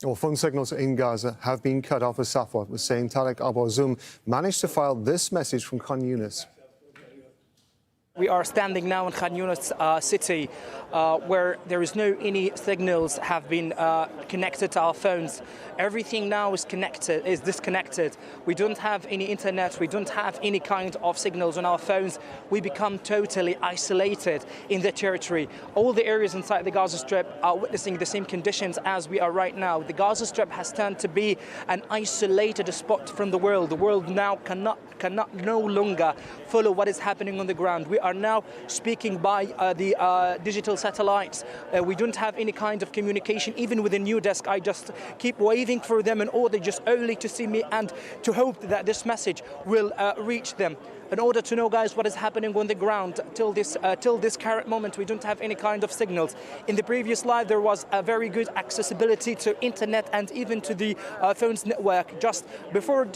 Well, phone signals in Gaza have been cut off, as Safwat was saying. Tarek Abu-Azzoum managed to file this message from Khan Yunis. We are standing now in Khan Yunis city, where there is no any signals have been connected to our phones. Everything now is disconnected. We don't have any internet. We don't have any kind of signals on our phones. We become totally isolated in the territory. All the areas inside the Gaza Strip are witnessing the same conditions as we are right now. The Gaza Strip has turned to be an isolated spot from the world. The world now cannot no longer follow what is happening on the ground. We are now speaking by the digital satellites. We don't have any kind of communication, even with the new desk. I just keep waving for them in order just only to see me and to hope that this message will reach them. In order to know, guys, what is happening on the ground, till this current moment, we don't have any kind of signals. In the previous live, there was a very good accessibility to internet and even to the phone's network. Just before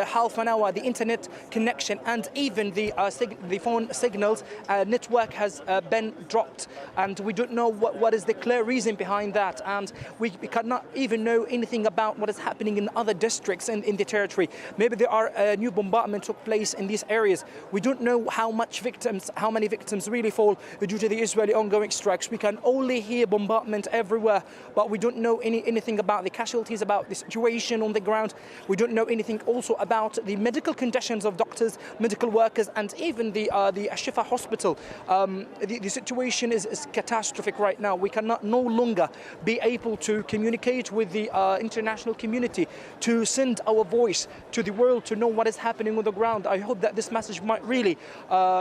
half an hour, the internet connection and even the phone signals network has been dropped, and we don't know what is the clear reason behind that, and we cannot even know anything about what is happening in other districts in the territory. Maybe there are new bombardment took place in these areas. We don't know how many victims really fall due to the Israeli ongoing strikes. We can only hear bombardment everywhere, but we don't know anything about the casualties, about the situation on the ground. We don't know anything also about the medical conditions of doctors, medical workers, and even the Shifa hospital. The situation is catastrophic right now. We cannot no longer be able to communicate with the international community, to send our voice to the world, to know what is happening on the ground. I hope that this message might really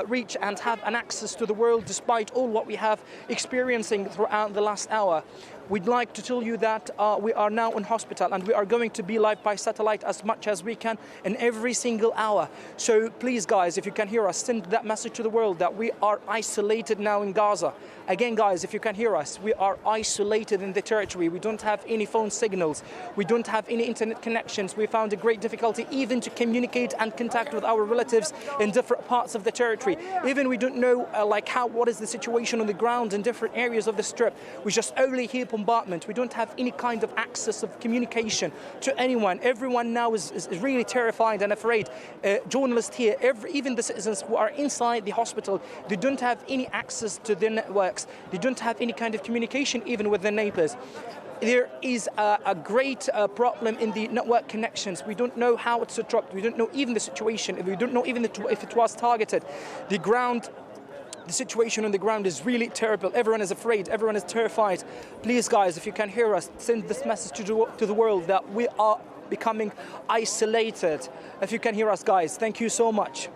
reach and have an access to the world, despite all what we have experiencing throughout the last hour. We'd like to tell you that we are now in hospital, and we are going to be live by satellite as much as we can in every single hour. So please, guys, if you can hear us, send that message to the world that we are isolated now in Gaza. Again, guys, if you can hear us, we are isolated in the territory. We don't have any phone signals. We don't have any internet connections. We found a great difficulty even to communicate and contact with our relatives in different parts of the territory. Even we don't know what is the situation on the ground in different areas of the Strip. We just only hear bombardment. We don't have any kind of access of communication to anyone. Everyone now is really terrified and afraid. Journalists here, even the citizens who are inside the hospital, they don't have any access to their networks. They don't have any kind of communication even with their neighbors. There is a great problem in the network connections. We don't know how it's dropped. We don't know even the situation. We don't know even if it was targeted. The situation on the ground is really terrible. Everyone is afraid. Everyone is terrified. Please, guys, if you can hear us, send this message to the world that we are becoming isolated. If you can hear us, guys, thank you so much.